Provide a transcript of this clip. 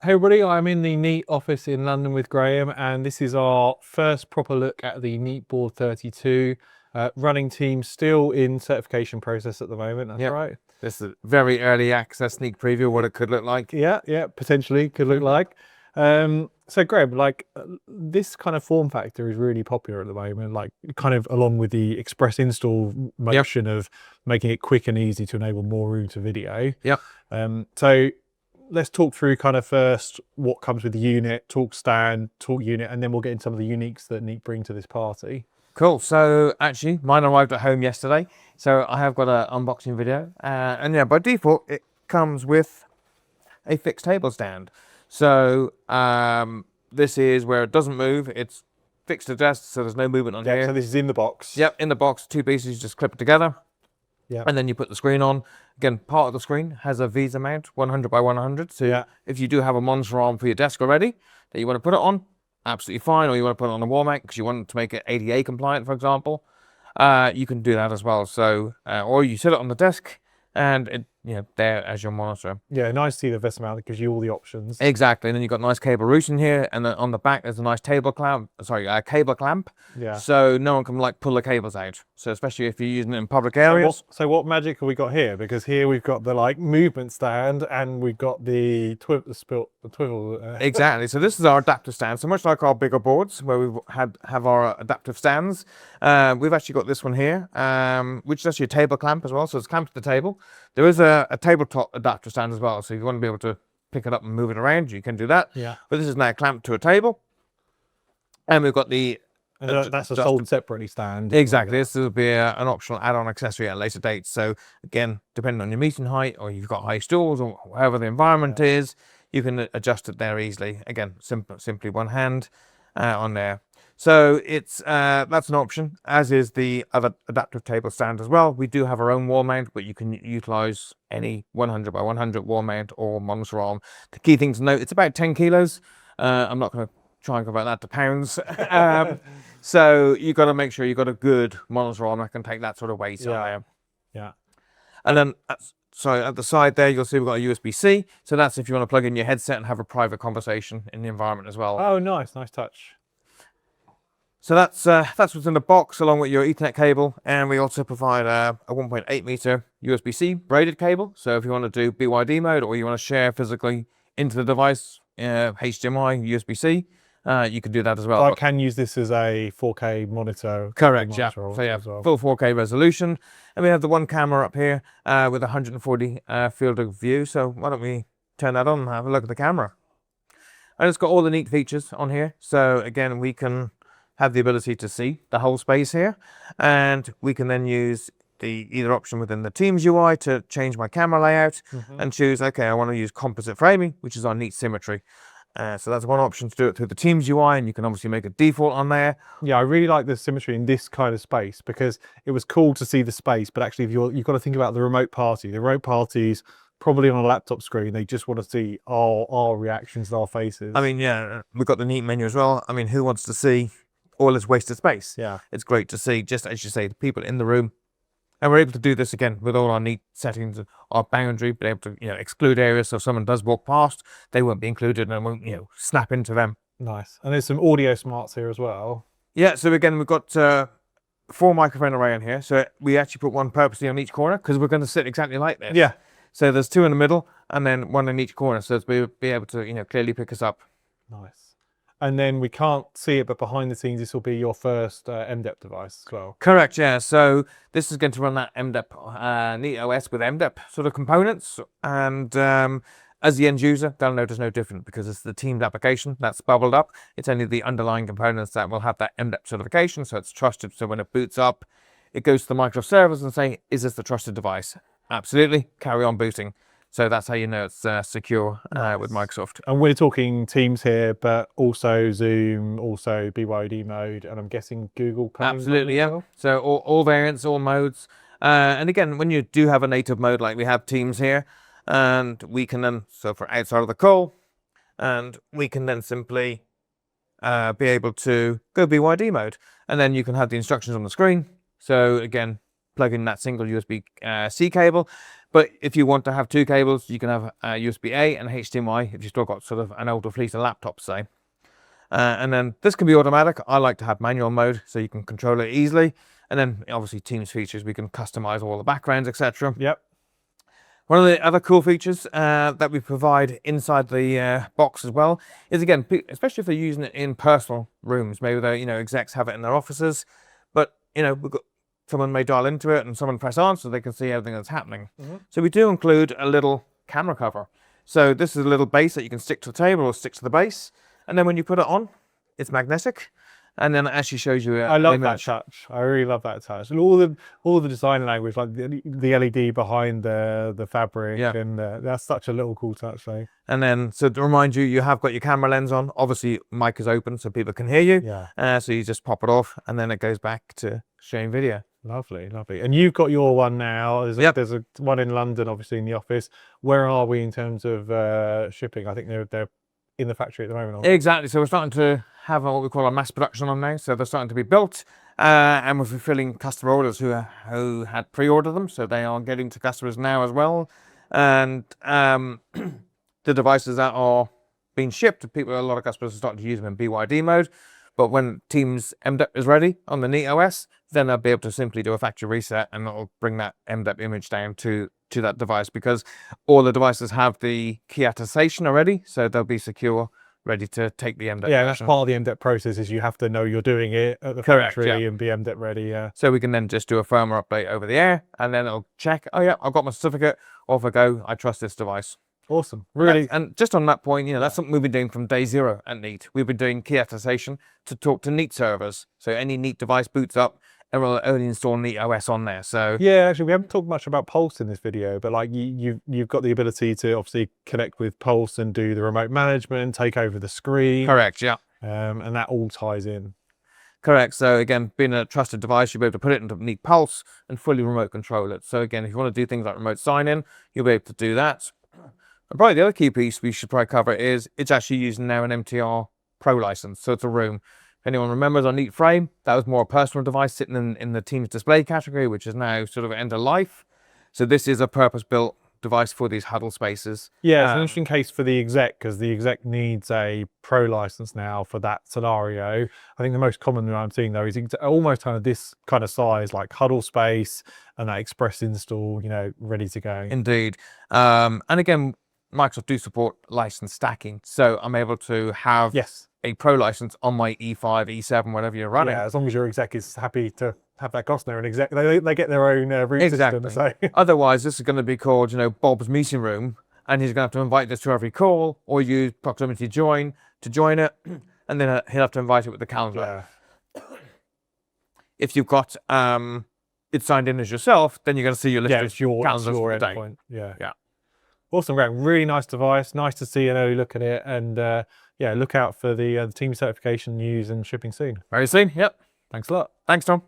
Hey everybody, I'm in the Neat office in London with Graham, and this is our first proper look at the Neat Board 32. Running team still in certification process at the moment, that's right. This is a very early access sneak preview of what it could look like. Yeah, potentially could look like. So Graham, like this kind of form factor is really popular at the moment, like kind of along with the express install motion of making it quick and easy to enable more room to video. So let's talk through kind of first what comes with the unit, talk stand, talk unit, and then we'll get into some of the uniques that Neat bring to this party. Cool. So actually mine arrived at home yesterday, so I have got an unboxing video, and yeah, by default it comes with a fixed table stand. So this is where it doesn't move, it's fixed to desk, so there's no movement on here. So this is in the box. Yep, in the box, two pieces, you just clip it together. Yeah. And then you put the screen on. Again, part of the screen has a VESA mount, 100 by 100. So if you do have a monitor arm for your desk already that you want to put it on, absolutely fine. Or you want to put it on a wall mount because you want to make it ADA compliant, for example, you can do that as well. So, or you sit it on the desk and it, there as your monitor. Yeah, nice to see the VESA mount. It gives you all the options. Exactly. And then you've got nice cable routing here, and then on the back there's a nice cable clamp. Yeah. So no one can like pull the cables out. So especially if you're using it in public areas. So what magic have we got here? Because here we've got the like movement stand, and we've got the twivel. Exactly. So this is our adaptive stand. So much like our bigger boards where we have our adaptive stands, we've actually got this one here, which is actually a table clamp as well. So it's clamped to the table. There is a tabletop adapter stand as well, so if you want to be able to pick it up and move it around, you can do that. Yeah. But this is now clamped to a table, and we've got the. And that's a sold separately stand. Exactly. This will be an optional add-on accessory at a later date. So again, depending on your meeting height, or you've got high stools, or whatever the environment is, you can adjust it there easily. Again, simply one hand on there. So it's that's an option, as is the other adaptive table stand as well. We do have our own wall mount, but you can utilize any 100 by 100 wall mount or monitor arm. The key thing to note, it's about 10 kilos. I'm not going to try and convert that to pounds. So you've got to make sure you've got a good monitor arm that can take that sort of weight on there. Yeah. And then, at the side there, you'll see we've got a USB-C. So that's if you want to plug in your headset and have a private conversation in the environment as well. Oh, nice touch. So that's what's in the box, along with your Ethernet cable, and we also provide a 1.8 meter USB-C braided cable. So if you want to do BYOD mode, or you want to share physically into the device, HDMI, USB-C, you can do that as well. So I can use this as a 4K monitor. Correct, yeah. So yeah, full 4K resolution, and we have the one camera up here with 140 field of view. So why don't we turn that on and have a look at the camera? And it's got all the neat features on here. So again, we can have the ability to see the whole space here, and we can then use the either option within the Teams UI to change my camera layout and choose, okay, I want to use composite framing, which is our Neat Symmetry. So that's one option to do it through the Teams UI, and you can obviously make a default on there. Yeah, I really like the symmetry in this kind of space, because it was cool to see the space, but actually if you've got to think about the remote party. The remote parties probably on a laptop screen, they just want to see our reactions, our faces. I mean, yeah, we've got the Neat menu as well. I mean, who wants to see all this wasted space? Yeah, it's great to see, just as you say, the people in the room. And we're able to do this again with all our neat settings, our boundary, be able to exclude areas, so if someone does walk past, they won't be included and won't snap into them. Nice. And there's some audio smarts here as well. Yeah. So again, we've got 4 microphone array in here. So we actually put one purposely on each corner because we're going to sit exactly like this. Yeah. So there's 2 in the middle and then 1 in each corner, so to be able to clearly pick us up. Nice. And then we can't see it, but behind the scenes, this will be your first MDEP device as well. Correct, yeah. So this is going to run that MDEP, Neat OS with MDEP sort of components. And as the end user, they'll notice no different because it's the Teams application that's bubbled up. It's only the underlying components that will have that MDEP certification, so it's trusted. So when it boots up, it goes to the Microsoft servers and say, is this the trusted device? Absolutely, carry on booting. So that's how you know it's secure with Microsoft. And we're talking Teams here, but also Zoom, also BYOD mode, and I'm guessing Google. Absolutely, yeah. Well. So all variants, all modes. And again, when you do have a native mode like we have Teams here, and we can then, so for outside of the call, and we can then simply be able to go BYOD mode. And then you can have the instructions on the screen. So again, plug in that single USB-C cable. But if you want to have 2 cables, you can have USB-A and HDMI if you've still got sort of an older fleet of laptops, say. And then this can be automatic. I like to have manual mode so you can control it easily. And then obviously Teams features, we can customize all the backgrounds, etc. Yep. One of the other cool features that we provide inside the box as well is, again, especially if they're using it in personal rooms, maybe they, execs have it in their offices, but we've got someone may dial into it and someone press answer, they can see everything that's happening. So we do include a little camera cover. So this is a little base that you can stick to the table or stick to the base, and then when you put it on, it's magnetic. And then it actually shows you. I love that touch. I really love that touch, and all the design language, like the LED behind the fabric, and that's such a little cool touch, though. And then, so to remind you, you have got your camera lens on. Obviously, mic is open so people can hear you. Yeah. So you just pop it off, and then it goes back to showing video. Lovely, lovely. And you've got your one now. There's a one in London, obviously, in the office. Where are we in terms of shipping? I think they're in the factory at the moment. Exactly. So we're starting to have what we call a mass production on now. So they're starting to be built, and we're fulfilling customer orders who had pre-ordered them. So they are getting to customers now as well. And the devices that are being shipped, a lot of customers are starting to use them in BYOD mode. But when Teams MDEP is ready on the Neat OS, then they'll be able to simply do a factory reset, and it'll bring that MDEP image down to that device, because all the devices have the key attestation already, so they'll be secure, ready to take the MDEP. Yeah, that's part of the MDEP process, is you have to know you're doing it at the factory and be MDEP ready. Yeah. So we can then just do a firmware update over the air, and then it'll check, oh yeah, I've got my certificate, off I go, I trust this device. Awesome. Really. And just on that point, that's something we've been doing from day 0 at Neat. We've been doing key attestation to talk to Neat servers. So any Neat device boots up, and we'll only install Neat OS on there. So yeah, actually, we haven't talked much about Pulse in this video, but like you've got the ability to obviously connect with Pulse and do the remote management, take over the screen. Correct. Yeah. And that all ties in. Correct. So again, being a trusted device, you'll be able to put it into Neat Pulse and fully remote control it. So again, if you want to do things like remote sign-in, you'll be able to do that. And probably the other key piece we should probably cover is it's actually using now an MTR Pro license. So it's a room. If anyone remembers on Neat Frame, that was more a personal device sitting in the Teams display category, which is now sort of end of life. So this is a purpose-built device for these huddle spaces. Yeah, it's an interesting case for the exec, because the exec needs a Pro license now for that scenario. I think the most common one I'm seeing, though, is almost kind of this kind of size, like huddle space and that express install, ready to go. Indeed. And again, Microsoft do support license stacking, so I'm able to have a Pro license on my E5, E7, whatever you're running. Yeah, as long as your exec is happy to have that cost there, and exec they get their own root system. So. Otherwise, this is going to be called, Bob's meeting room, and he's going to have to invite this to every call, or use proximity join to join it, and then he'll have to invite it with the calendar. Yeah. If you've got it signed in as yourself, then you're going to see your list of calendars for the day. Endpoint. Yeah. Awesome, Graham. Really nice device. Nice to see an early look at it. And yeah, look out for the team certification news and shipping soon. Very soon. Yep. Thanks a lot. Thanks, Tom.